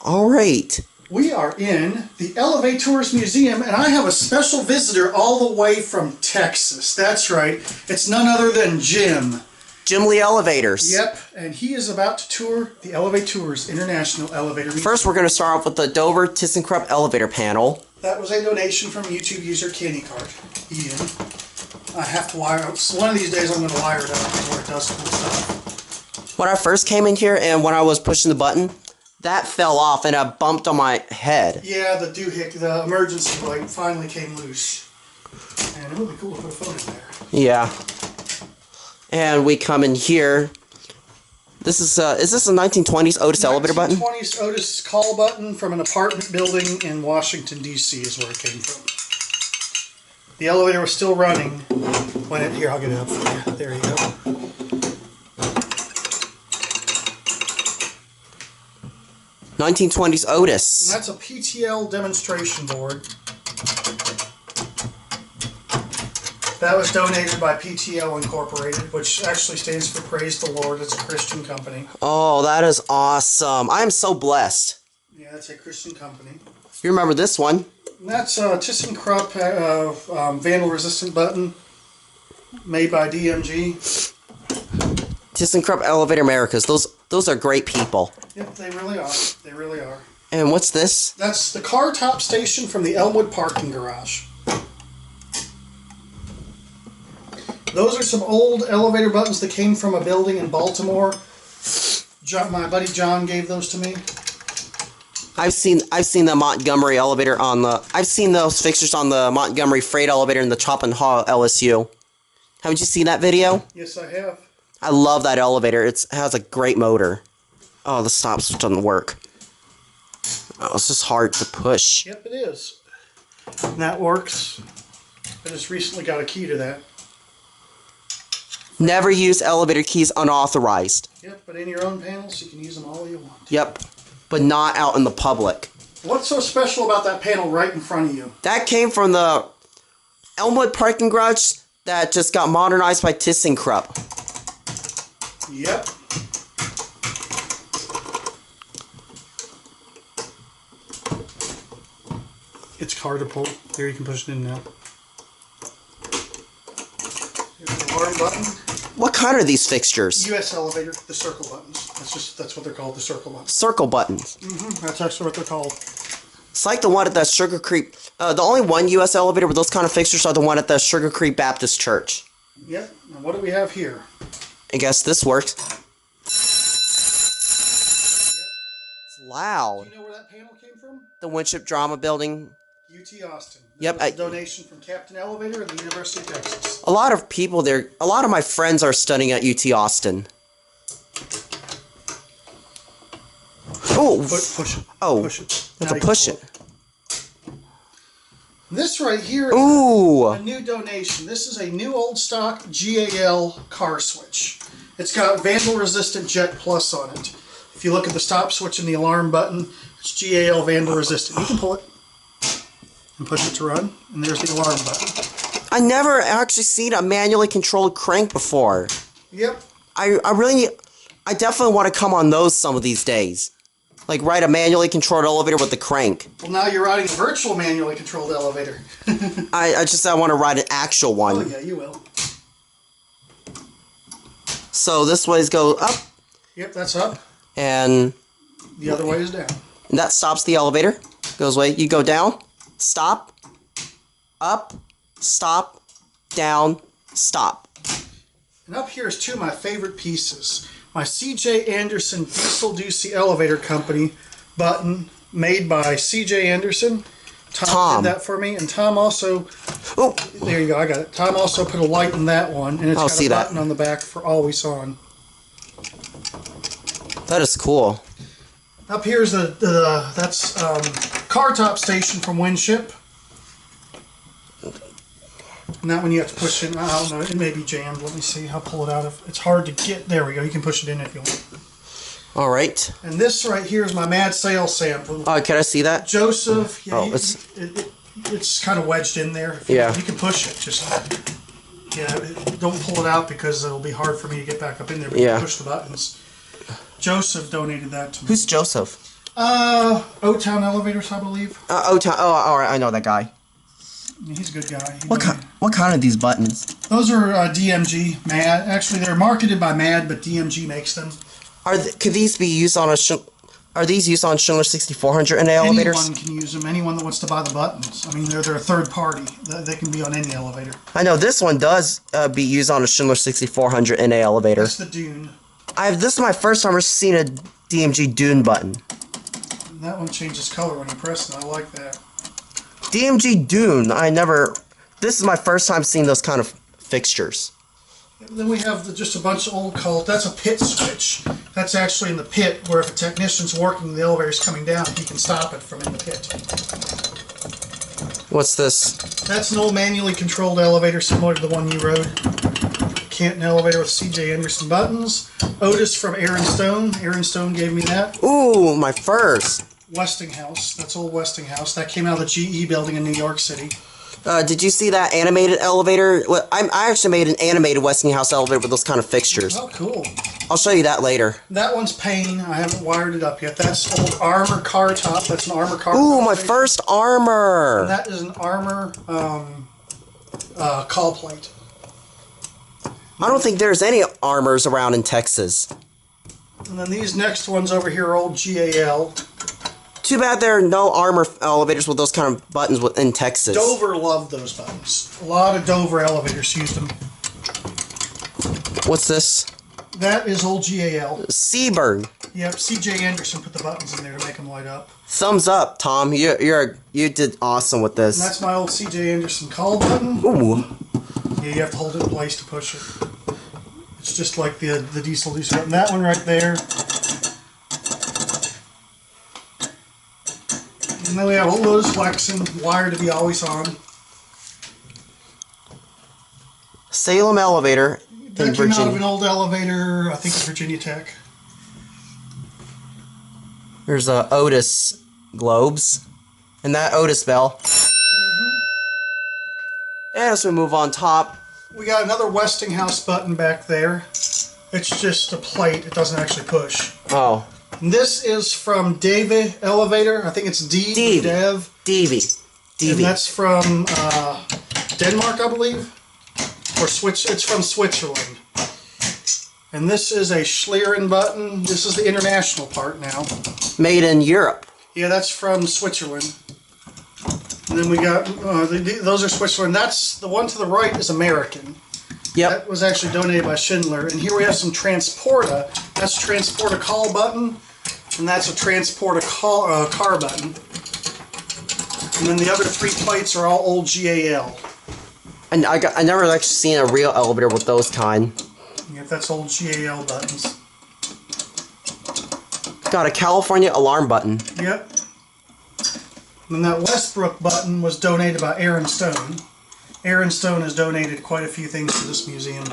All right. We are in the ElevaTOURS Museum, and I have a special visitor all the way from Texas. That's right. It's none other than Jim. JimLiElevators. Yep, and he is about to tour the ElevaTOURS International Elevator Museum. First, we're going to start off with the Dover ThyssenKrupp elevator panel. That was a donation from YouTube user Candy Card. Ian. I have to wire it. So one of these days I'm going to wire it up before it does cool stuff. When I first came in here and when I was pushing the button, that fell off and I bumped on my head. Yeah, the doohickey, the emergency light finally came loose. And it would be cool to put a phone in there. Yeah. And we come in here. This is this a 1920s Otis elevator button? 1920s Otis call button from an apartment building in Washington, D.C. is where it came from. The elevator was still running when it... Here, I'll get it up for you. There you go. (1920s Otis). And that's a PTL demonstration board. That was donated by PTL Incorporated, which actually stands for Praise the Lord. It's a Christian company. Oh, that is awesome. I am so blessed. Yeah, it's a Christian company. You remember this one? And that's a ThyssenKrupp vandal-resistant button made by DMG. ThyssenKrupp Elevator Americas. Those are great people. Yep, they really are. They really are. And what's this? That's the car top station from the Elmwood parking garage. Those are some old elevator buttons that came from a building in Baltimore. My buddy John gave those to me. I've seen the Montgomery elevator on the... I've seen those fixtures on the Montgomery freight elevator in the Chopin Hall LSU. Haven't you seen that video? Yes, I have. I love that elevator. It has a great motor. Oh, the stop switch doesn't work. Oh, it's just hard to push. Yep, it is. And that works. I just recently got a key to that. Never use elevator keys unauthorized. Yep, but in your own panels, you can use them all you want. Yep, but not out in the public. What's so special about that panel right in front of you? That came from the Elmwood parking garage that just got modernized by ThyssenKrupp. Yep. It's hard to pull. There, you can push it in now. Here's the alarm button. What kind are these fixtures? US elevator, the circle buttons. That's what they're called, the circle buttons. Circle buttons. That's actually what they're called. It's like the one at the Sugar Creek. The only one US elevator with those kind of fixtures are the one at the Sugar Creek Baptist Church. Yep. Now what do we have here? I guess this works. Yep. It's loud. Do you know where that panel came from? The Winship Drama Building. UT Austin. Yep. That was a donation from Captain Elevator at the University of Texas. A lot of people there. A lot of my friends are studying at UT Austin. Oh. Push it. Oh. Push it. You have to push it. This right here is a new donation. This is a new old stock GAL car switch. It's got vandal resistant Jet Plus on it. If you look at the stop switch and the alarm button, it's GAL vandal resistant. You can pull it and push it to run, and there's the alarm button. I never actually seen a manually controlled crank before. Yep. I definitely want to come on those some of these days. Like ride a manually controlled elevator with the crank. Well, now you're riding a virtual manually controlled elevator. I want to ride an actual one. Oh yeah, you will. So this ways go up. Yep, that's up. And the other way is down. And that stops the elevator. Goes away. You go down, stop, up, stop, down, stop. And up here is two of my favorite pieces. My C.J. Anderson DieselDucy Elevator Company button made by C.J. Anderson. Tom did that for me, and Tom also... Oh, there you go, I got it. Tom also put a light in that one, and it's got a button on the back for always on. That is cool. Up here's that's car top station from Winship. And that one you have to push in. I don't know, it may be jammed. Let me see. I'll pull it out. It's hard to get. There we go. You can push it in if you want. All right. And this right here is my Mad Sale sample. Oh, can I see that? Joseph. Yeah, oh, it's kind of wedged in there. Yeah. You can push it. Just don't pull it out because it'll be hard for me to get back up in there. But you can push the buttons. Joseph donated that to me. Who's Joseph? O-Town Elevators, I believe. O-Town. Oh, all right. I know that guy. Yeah, he's a good guy. What kind are these buttons? Those are DMG MAD. Actually, they're marketed by MAD, but DMG makes them. Could these be used on Are these used on Schindler 6400 NA elevators? Anyone can use them. Anyone that wants to buy the buttons. I mean, they're a third party. They can be on any elevator. I know this one does be used on a Schindler 6400 NA elevator. That's the Dune. This is my first time ever seeing a DMG Dune button. And that one changes color when you press it. I like that. DMG Dune. This is my first time seeing those kind of fixtures. Then we have just a bunch of old cult. That's a pit switch. That's actually in the pit where if a technician's working, the elevator's coming down, he can stop it from in the pit. What's this? That's an old manually controlled elevator similar to the one you rode. Canton elevator with C.J. Anderson buttons. Otis from Aaron Stone. Aaron Stone gave me that. Ooh, my first. Westinghouse. That's old Westinghouse. That came out of the GE building in New York City. Did you see that animated elevator? Well, I actually made an animated Westinghouse elevator with those kind of fixtures. Oh, cool. I'll show you that later. That one's Payne. I haven't wired it up yet. That's old Armor car top. That's an Armor car. Ooh, my first Armor. And that is an Armor call plate. I don't think there's any Armors around in Texas. And then these next ones over here are old GAL. Too bad there are no Armor elevators with those kind of buttons in Texas. Dover loved those buttons. A lot of Dover elevators used them. What's this? That is old GAL. Seaburn. Yep, C.J. Anderson put the buttons in there to make them light up. Thumbs up, Tom. You did awesome with this. And that's my old C.J. Anderson call button. Ooh. Yeah, you have to hold it in place to push it. It's just like the DieselDucy button. That one right there. And then we have old Lotus Flexen, wired to be always on. Salem elevator in That came out Virginia. of an old elevator, I think, at Virginia Tech. There's Otis globes. And that Otis bell. And as we move on top. We got another Westinghouse button back there. It's just a plate. It doesn't actually push. Oh. And this is from Dave Elevator. I think it's Dev. Devi. And that's from Denmark, I believe. Or it's from Switzerland. And this is a Schlieren button. This is the international part now. Made in Europe. Yeah, that's from Switzerland. And then we got, those are Switzerland. That's, the one to the right is American. Yep. That was actually donated by Schindler. And here we have some Transporta. That's a Transporta call button. And that's a Transporta car button. And then the other three plates are all old GAL. And I never actually seen a real elevator with those kind. Yep, that's old GAL buttons. Got a California alarm button. Yep. And that Westbrook button was donated by Aaron Stone. Aaron Stone has donated quite a few things to this museum.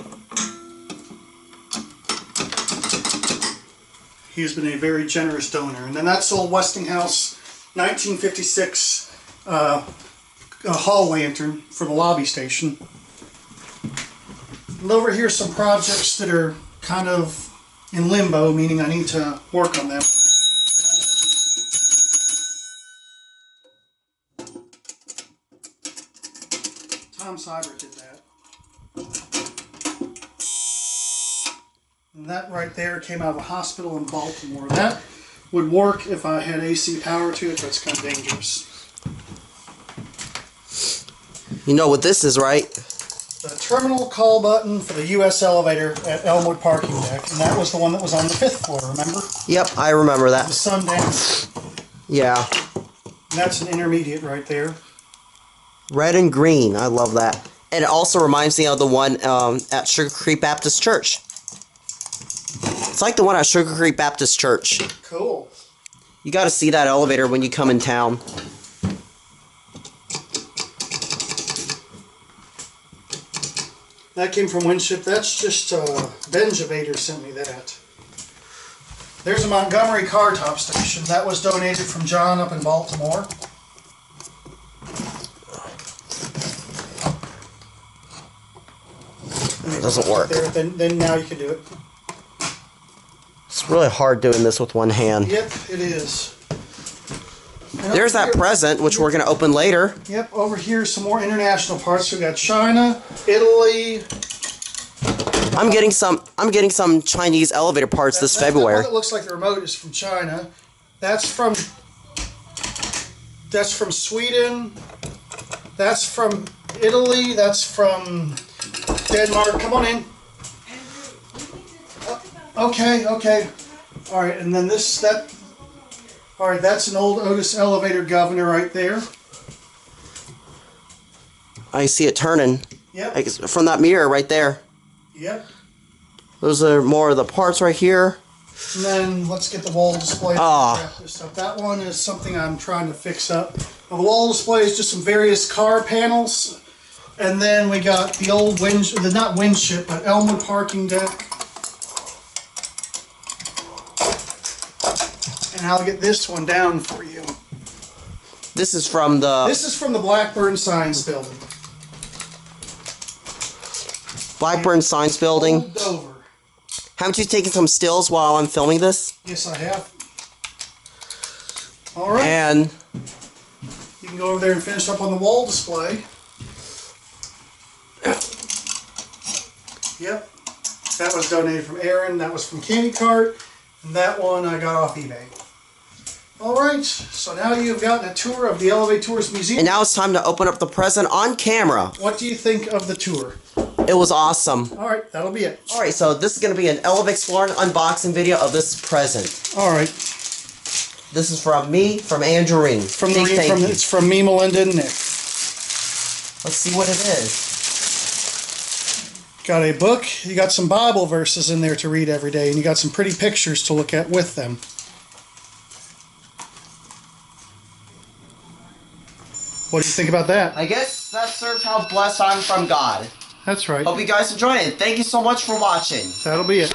He has been a very generous donor. And then that's old Westinghouse 1956 hall lantern for the lobby station. And over here are some projects that are kind of in limbo, meaning I need to work on them. Tom Cyber did that. And that right there came out of a hospital in Baltimore. That would work if I had AC power to it, but it's kind of dangerous. You know what this is, right? The terminal call button for the US elevator at Elmwood Parking Deck, and that was the one that was on the 5th floor, remember? Yep, I remember that. The Sundance. Yeah. And that's an intermediate right there. Red and green. I love that. And it also reminds me of the one at Sugar Creek Baptist Church. It's like the one at Sugar Creek Baptist Church. Cool. You got to see that elevator when you come in town. That came from Winship. That's just BenJiElevators sent me that. There's a Montgomery car top station. That was donated from John up in Baltimore. It doesn't work. There, then now you can do it. It's really hard doing this with one hand. Yep, it is. There's that present, which we're going to open later. Yep, over here some more international parts. We got China, Italy. I'm getting some Chinese elevator parts this February. That one that looks like the remote is from China. That's from Sweden. That's from Italy. That's from Denmark. Come on in. Okay. All right, and then all right, that's an old Otis elevator governor right there. I see it turning. Yep. From that mirror right there. Yep. Those are more of the parts right here. And then let's get the wall display. Ah. That one is something I'm trying to fix up. The wall display is just some various car panels. And then we got the old not Windship, but Elmwood parking deck. And I'll get this one down for you. This is from the... This is from the Blackburn Signs building. Blackburn Signs building. Old Dover. Haven't you taken some stills while I'm filming this? Yes, I have. All right. And you can go over there and finish up on the wall display. Yep. That was donated from Aaron. That was from Candy Cart. And that one I got off eBay. All right. So now you've gotten a tour of the ElevaTOURS Museum. And now it's time to open up the present on camera. What do you think of the tour? It was awesome. All right. That'll be it. All right. So this is going to be an ElevaXploring unboxing video of this present. All right. This is from Andrew Reams. It's from me, Melinda, and Nick. Let's see what it is. Got a book. You got some Bible verses in there to read every day, and you got some pretty pictures to look at with them. What do you think about that? I guess that serves how blessed I'm from God. That's right. Hope you guys enjoy it. Thank you so much for watching. That'll be it.